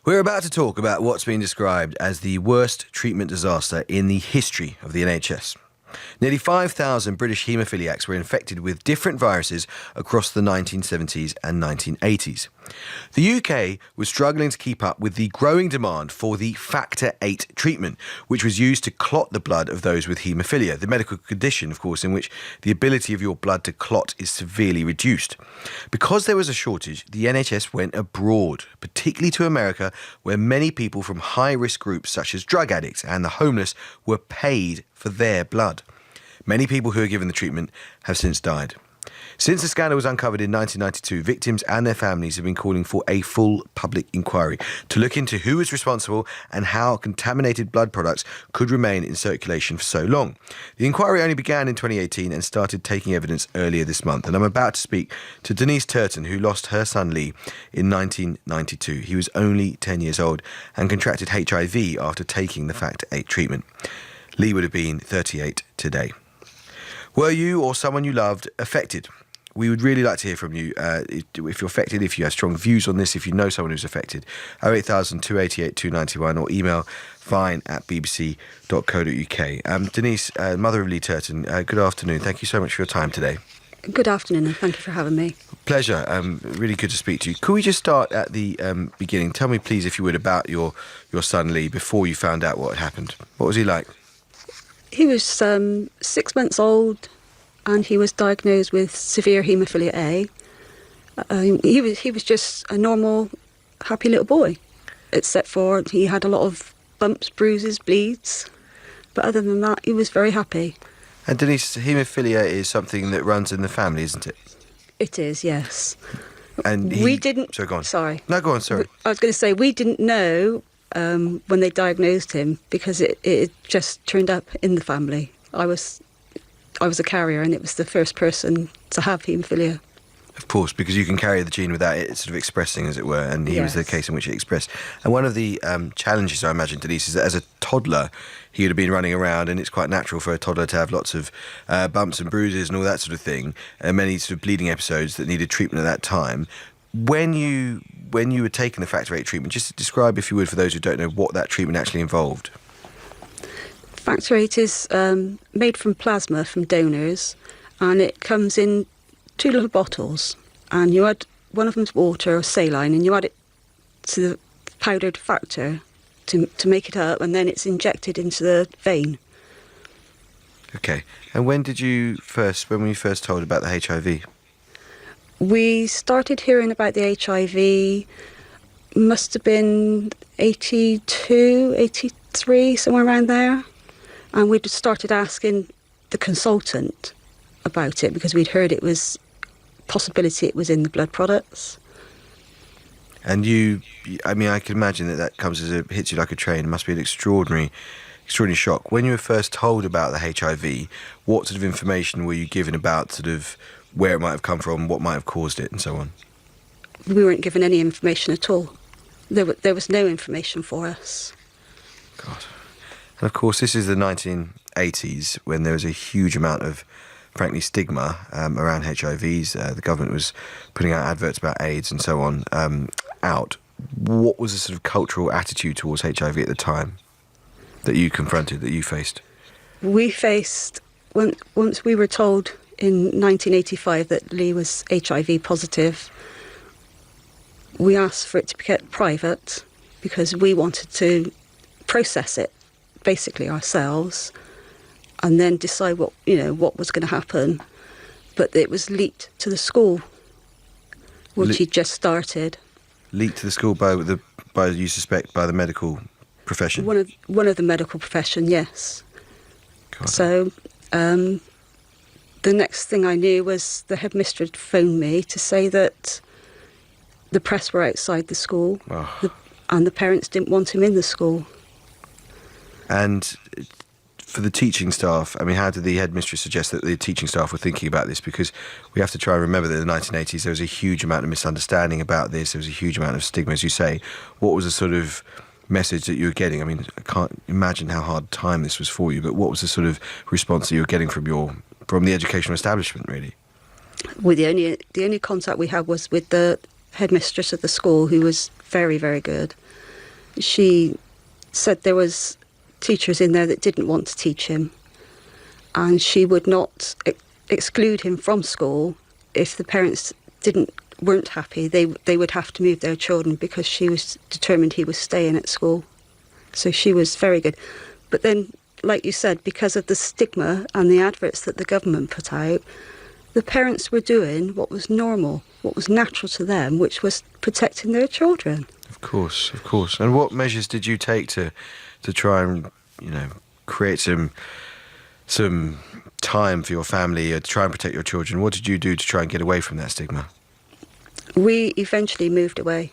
We're about to talk about what's been described as the worst treatment disaster in the history of the NHS. Nearly 5,000 British haemophiliacs were infected with different viruses across the 1970s and 1980s. The UK was struggling to keep up with the growing demand for the Factor VIII treatment, which was used to clot the blood of those with haemophilia, the medical condition, of course, in which the ability of your blood to clot is severely reduced. Because there was a shortage, the NHS went abroad, particularly to America, where many people from high-risk groups such as drug addicts and the homeless were paid for their blood. Many people who were given the treatment have since died. Since the scandal was uncovered in 1992, victims and their families have been calling for a full public inquiry to look into who was responsible and how contaminated blood products could remain in circulation for so long. The inquiry only began in 2018 and started taking evidence earlier this month. And I'm about to speak to Denise Turton, who lost her son Lee in 1992. He was only 10 years old and contracted HIV after taking the Factor VIII treatment. Lee would have been 38 today. Were you or someone you loved affected? We would really like to hear from you if you're affected, if you have strong views on this, if you know someone who's affected. 08000 288 291 or email fine@bbc.co.uk. Denise, mother of Lee Turton, good afternoon. Thank you so much for your time today. Good afternoon, and thank you for having me. Pleasure. Really good to speak to you. Could we just start at the beginning? Tell me, please, if you would, about your son Lee before you found out what had happened. What was he like? He was 6 months old, and he was diagnosed with severe haemophilia A. He was just a normal, happy little boy, except for he had a lot of bumps, bruises, bleeds. But other than that, he was very happy. And Denise, haemophilia is something that runs in the family, isn't it? It is, yes. And we didn't. So go on. Sorry. No, go on. Sorry. I was going to say we didn't know when they diagnosed him because it just turned up in the family. I was a carrier, and it was the first person to have haemophilia. Of course, because you can carry the gene without it sort of expressing, as it were, and he was the case in which it expressed. And one of the challenges, I imagine, Denise, is that as a toddler, he would have been running around, and it's quite natural for a toddler to have lots of bumps and bruises and all that sort of thing, and many sort of bleeding episodes that needed treatment at that time. When you were taking the Factor VIII treatment, just describe, if you would, for those who don't know, what that treatment actually involved. Factor VIII is made from plasma from donors, and it comes in 2 little bottles, and you add one of them's water or saline, and you add it to the powdered factor to make it up, and then it's injected into the vein. Okay. And when were you first told about the HIV? We started hearing about the HIV, must have been 82, 83, somewhere around there. And we started asking the consultant about it because we'd heard it was in the blood products. And I can imagine that hits you like a train. It must be an extraordinary shock. When you were first told about the HIV, what sort of information were you given about sort of where it might have come from, what might have caused it, and so on? We weren't given any information at all. There was no information for us. God. And of course, this is the 1980s, when there was a huge amount of, frankly, stigma around HIVs. The government was putting out adverts about AIDS and so on out. What was the sort of cultural attitude towards HIV at the time that you confronted, that you faced? We faced, once we were told in 1985 that Lee was HIV positive, we asked for it to be kept private because we wanted to process it basically ourselves and then decide what was going to happen. But it was leaked to the school, which he'd just started. Leaked to the school by you suspect, by the medical profession? One of the medical profession, yes. God. So the next thing I knew was the headmistress phoned me to say that the press were outside the school and the parents didn't want him in the school. And for the teaching staff, how did the headmistress suggest that the teaching staff were thinking about this? Because we have to try and remember that in the 1980s there was a huge amount of misunderstanding about this. There was a huge amount of stigma, as you say. What was the sort of message that you were getting? I can't imagine how hard time this was for you, but what was the sort of response that you were getting from the educational establishment, really? Well, the only contact we had was with the headmistress of the school, who was very, very good. She said there was teachers in there that didn't want to teach him, and she would not exclude him from school if the parents weren't happy. They would have to move their children because she was determined he was staying at school. So she was very good. But then, like you said, because of the stigma and the adverts that the government put out, the parents were doing what was normal, what was natural to them, which was protecting their children. Of course, of course. And what measures did you take to try and, create some time for your family, or to try and protect your children? What did you do to try and get away from that stigma? We eventually moved away.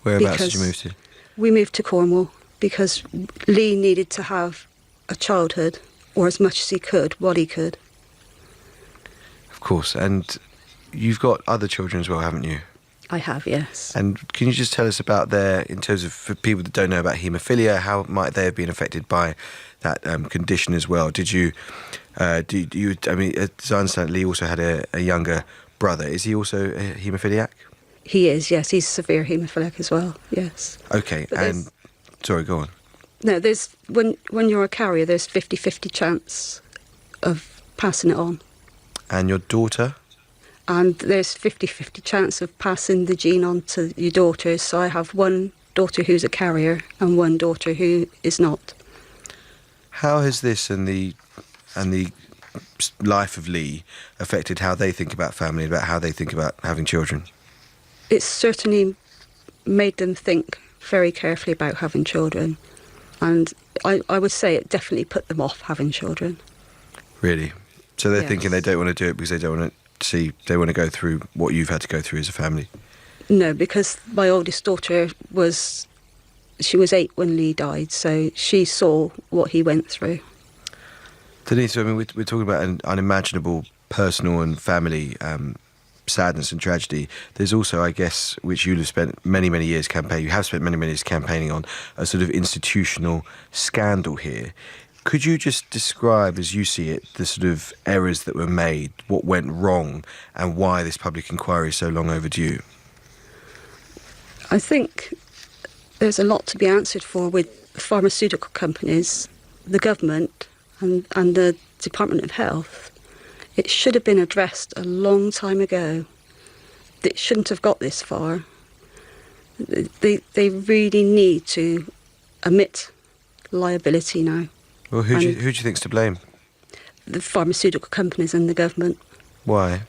Whereabouts did you move to? We moved to Cornwall because Lee needed to have a childhood, or as much as he could, what he could. Of course. And you've got other children as well, haven't you? I have, yes. And can you just tell us about in terms of, for people that don't know about haemophilia, how might they have been affected by that condition as well? Did you, as I understand, Lee also had a younger brother. Is he also a haemophiliac? He is, yes. He's severe haemophiliac as well, yes. Okay, and sorry, go on. No, there's when you're a carrier, there's 50-50 chance of passing it on. And your daughter? And there's 50-50 chance of passing the gene on to your daughters. So I have one daughter who's a carrier and one daughter who is not. How has this and the life of Lee affected how they think about family, about how they think about having children? It's certainly made them think very carefully about having children. And I would say it definitely put them off having children. Really? So they're Yes. thinking they don't want to do it because they don't want to they want to go through what you've had to go through as a family? No, because my oldest daughter was 8 when Lee died, so she saw what he went through. Denise, I mean, we're talking about an unimaginable personal and family sadness and tragedy. There's also, I guess, which you'll have spent many years campaigning on, a sort of institutional scandal here. Could you just describe, as you see it, the sort of errors that were made, what went wrong, and why this public inquiry is so long overdue? I think there's a lot to be answered for with pharmaceutical companies, the government, and the Department of Health. It should have been addressed a long time ago. It shouldn't have got this far. They really need to admit liability now. Well, who do you think's to blame? The pharmaceutical companies and the government. Why?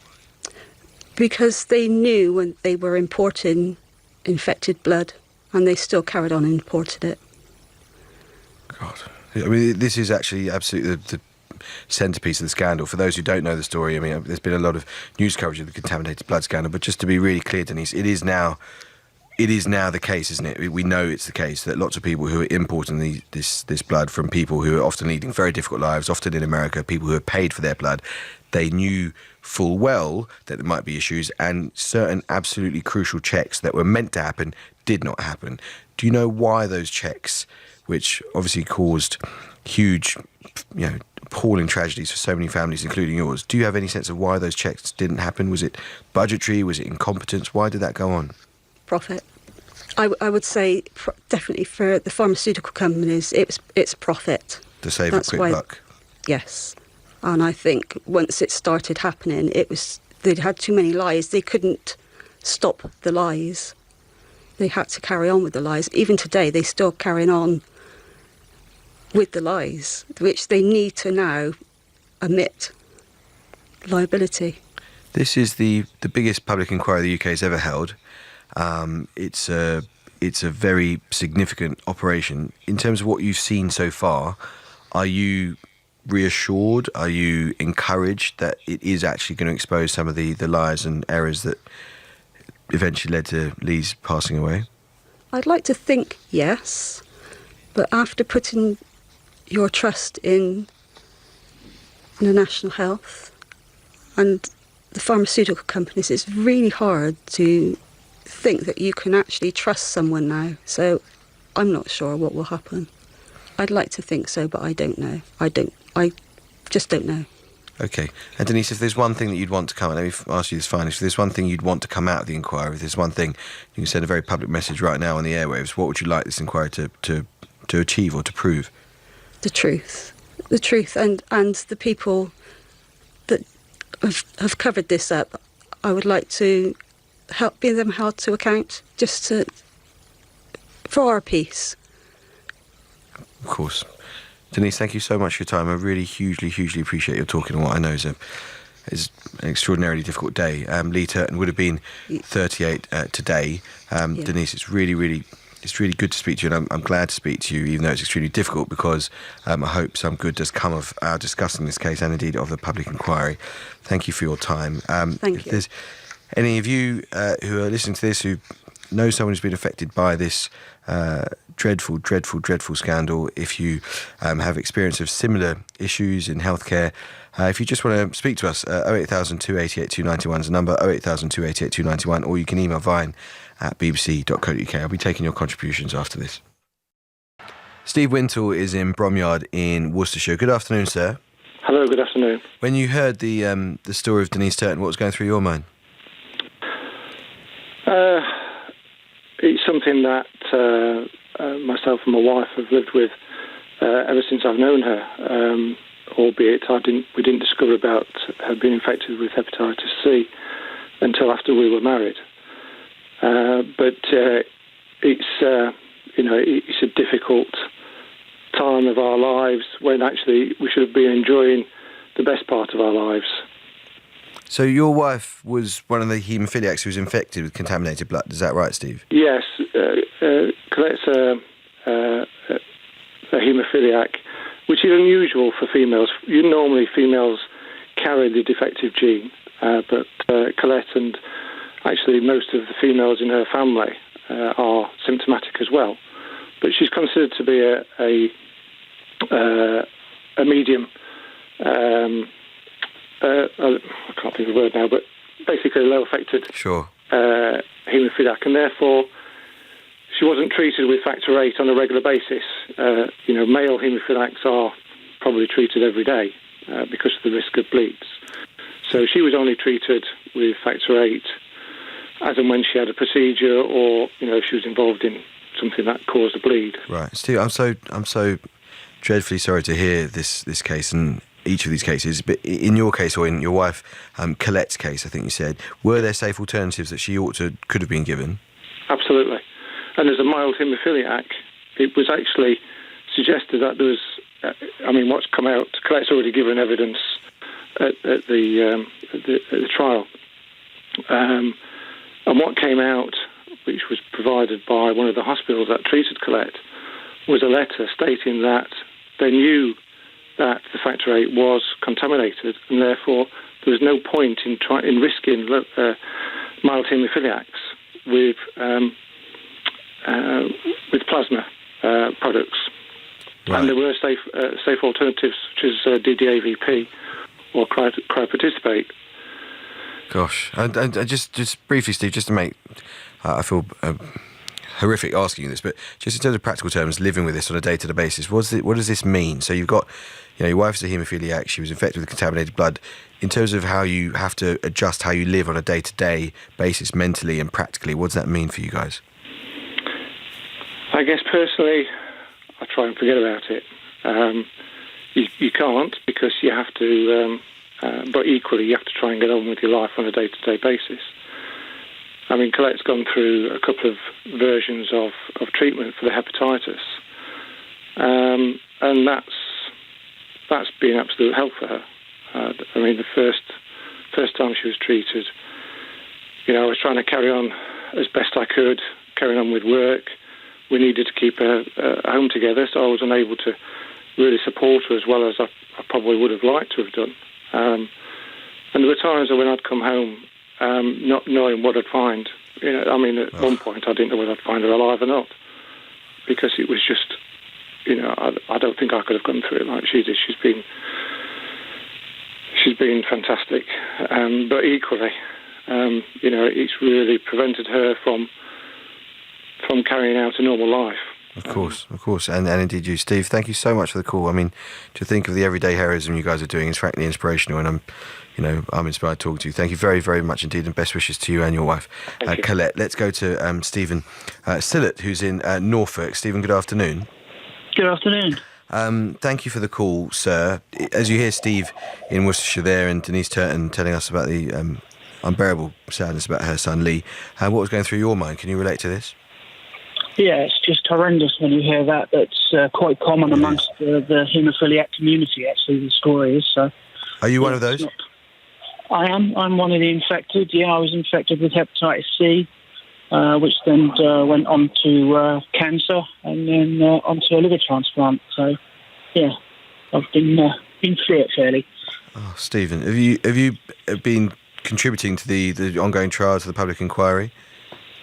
Because they knew when they were importing infected blood, and they still carried on importing it. God. I mean, this is actually absolutely the centrepiece of the scandal. For those who don't know the story, I mean, there's been a lot of news coverage of the contaminated blood scandal, but just to be really clear, Denise, it is now the case, isn't it? We know it's the case that lots of people who are importing this blood from people who are often leading very difficult lives, often in America, people who are paid for their blood, they knew full well that there might be issues, and certain absolutely crucial checks that were meant to happen did not happen. Do you know why those checks, which obviously caused huge, appalling tragedies for so many families, including yours, do you have any sense of why those checks didn't happen? Was it budgetary? Was it incompetence? Why did that go on? Profit. I would say definitely for the pharmaceutical companies, it's profit. To save a quick buck? Yes. And I think once it started happening, they'd had too many lies. They couldn't stop the lies. They had to carry on with the lies. Even today, they're still carrying on with the lies, which they need to now admit liability. This is the biggest public inquiry the UK has ever held. It's a very significant operation. In terms of what you've seen so far, are you reassured? Are you encouraged that it is actually going to expose some of the lies and errors that eventually led to Lee's passing away? I'd like to think yes, but after putting your trust in the national health and the pharmaceutical companies, it's really hard to think that you can actually trust someone now. So I'm not sure what will happen. I'd like to think so, but I don't know. I just don't know. Okay. And Denise, if there's one thing that you'd want to come out, let me ask you this finally. If there's one thing you'd want to come out of the inquiry, if there's one thing, you can send a very public message right now on the airwaves, what would you like this inquiry to achieve or to prove? The truth. The truth, and the people that have covered this up, I would like to be them held to account, for our peace. Of course. Denise, thank you so much for your time. I really hugely appreciate your talking on what I know is an extraordinarily difficult day. Lee Turton would have been 38 today. Denise, it's really good to speak to you, and I'm glad to speak to you, even though it's extremely difficult, because I hope some good does come of our discussing this case and indeed of the public inquiry. Thank you for your time. Thank you. If there's any of you who are listening to this who know someone who's been affected by this dreadful scandal, if you have experience of similar issues in healthcare, if you just want to speak to us, 08000 288 291 is the number, 08000 288 291, or you can email vine@bbc.co.uk. I'll be taking your contributions after this. Steve Wintle is in Bromyard in Worcestershire. Good afternoon, sir. Hello, good afternoon. When you heard the story of Denise Turton, what was going through your mind? It's something that myself and my wife have lived with ever since I've known her, albeit we didn't discover about her being infected with hepatitis C until after we were married. But it's a difficult time of our lives when actually we should be enjoying the best part of our lives. So your wife was one of the haemophiliacs who was infected with contaminated blood. Is that right, Steve? Yes. Colette's a haemophiliac, which is unusual for females. Normally females carry the defective gene, but Colette and actually most of the females in her family are symptomatic as well. But she's considered to be a medium. I can't think of the word now, but basically low affected haemophiliac, and therefore she wasn't treated with factor VIII on a regular basis. Male haemophiliacs are probably treated every day because of the risk of bleeds. So she was only treated with factor VIII as and when she had a procedure, or if she was involved in something that caused a bleed. Right, Steve. I'm so dreadfully sorry to hear this case and each of these cases, but in your case, or in your wife Colette's case, I think you said, were there safe alternatives that she could have been given? Absolutely. And as a mild haemophiliac, it was actually suggested that there was, what's come out, Colette's already given evidence at the trial. And what came out, which was provided by one of the hospitals that treated Colette, was a letter stating that they knew that the factor VIII was contaminated, and therefore there was no point in risking mild haemophiliacs with plasma products. Right. And there were safe alternatives such as DDAVP or cryoparticipate. Gosh, and just briefly, Steve, just to make, I feel horrific asking you this, but just in terms of practical terms, living with this on a day-to-day basis, what does this mean? So you've got, your wife's a haemophiliac, she was infected with contaminated blood. In terms of how you have to adjust how you live on a day-to-day basis, mentally and practically, what does that mean for you guys? I guess personally, I try and forget about it. You can't, because you have to, but equally you have to try and get on with your life on a day-to-day basis. Colette's gone through a couple of versions of treatment for the hepatitis, and that's been absolute help for her. The first time she was treated, I was trying to carry on as best I could, carrying on with work. We needed to keep a home together, so I was unable to really support her as well as I probably would have liked to have done. And there were times when I'd come home not knowing what I'd find. At one point I didn't know whether I'd find her alive or not, because it was just, I don't think I could have gone through it like she did. She's been fantastic, but equally, it's really prevented her from carrying out a normal life. Of course. And indeed you, Steve. Thank you so much for the call. I mean, to think of the everyday heroism you guys are doing is frankly inspirational, and I'm inspired talking to you. Thank you very, very much indeed, and best wishes to you and your wife, Colette. Let's go to Stephen Sillett, who's in Norfolk. Stephen, good afternoon. Good afternoon. Thank you for the call, sir. As you hear Steve in Worcestershire there and Denise Turton telling us about the unbearable sadness about her son Lee, what was going through your mind? Can you relate to this? Yeah, it's just horrendous when you hear that. That's quite common amongst the haemophiliac community, actually, the story is. So, are you one of those? I am. I'm one of the infected. Yeah, I was infected with hepatitis C, which then went on to cancer and then onto a liver transplant. So, yeah, I've been through it fairly. Oh, Stephen, have you been contributing to the ongoing trial, to the public inquiry?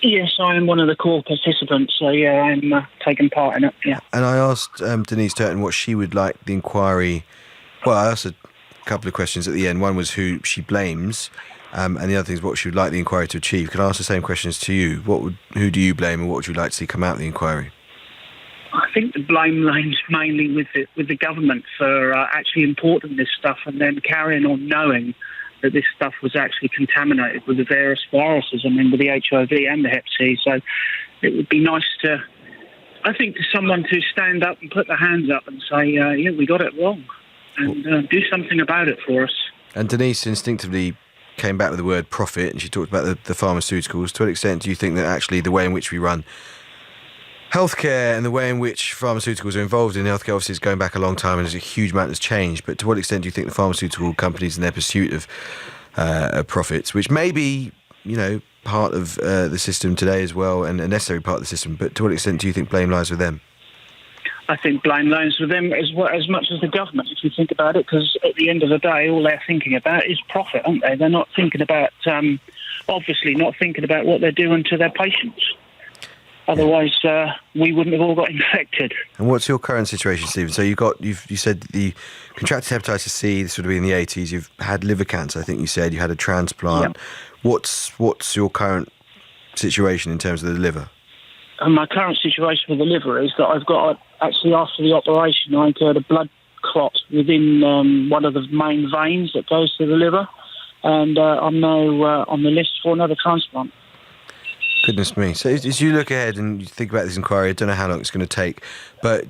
Yes, I am one of the core participants, so yeah, I'm taking part in it, yeah. And I asked Denise Turton what she would like the inquiry... Well, I asked a couple of questions at the end. One was who she blames, and the other thing is what she would like the inquiry to achieve. Can I ask the same questions to you? Who do you blame, and what would you like to see come out of the inquiry? I think the blame lays mainly with the government for actually importing this stuff and then carrying on knowing that this stuff was actually contaminated with the various viruses, with the HIV and the Hep C. So it would be nice to someone to stand up and put their hands up and say, yeah, we got it wrong, and do something about it for us. And Denise instinctively came back with the word profit, and she talked about the pharmaceuticals. To what extent do you think that actually the way in which we run healthcare and the way in which pharmaceuticals are involved in healthcare obviously is going back a long time, and there's a huge amount that's changed, but to what extent do you think the pharmaceutical companies in their pursuit of profits, which may be, part of the system today as well and a necessary part of the system, but to what extent do you think blame lies with them? I think blame lies with them as much as the government, if you think about it, because at the end of the day, all they're thinking about is profit, aren't they? They're not thinking about, obviously not thinking about what they're doing to their patients. Otherwise, we wouldn't have all got infected. And what's your current situation, Stephen? So you said you contracted hepatitis C. This would have been in the 80s. You've had liver cancer. I think you said you had a transplant. Yep. What's your current situation in terms of the liver? My current situation with the liver is that I've got actually after the operation, I incurred a blood clot within one of the main veins that goes to the liver, and I'm now on the list for another transplant. Goodness me. So as you look ahead and you think about this inquiry, I don't know how long it's going to take, but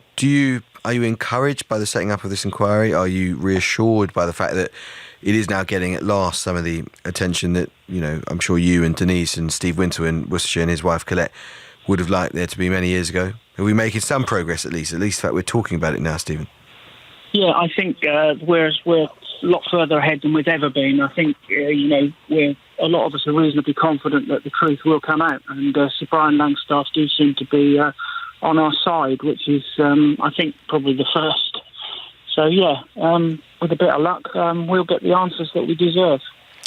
are you encouraged by the setting up of this inquiry? Are you reassured by the fact that it is now getting at last some of the attention that, I'm sure you and Denise and Steve Wintle in Worcestershire and his wife Colette would have liked there to be many years ago? Are we making some progress at least the fact we're talking about it now, Stephen? Yeah, I think we're a lot further ahead than we've ever been. I think, a lot of us are reasonably confident that the truth will come out, and Sir Brian Langstaff do seem to be on our side, which is, I think, probably the first. So, with a bit of luck, we'll get the answers that we deserve.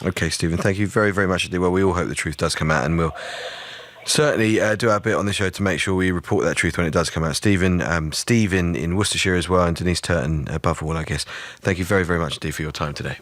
OK, Stephen, thank you very, very much indeed. Well, we all hope the truth does come out, and we'll certainly do our bit on the show to make sure we report that truth when it does come out. Stephen in Worcestershire as well, and Denise Turton above all, I guess. Thank you very, very much indeed for your time today.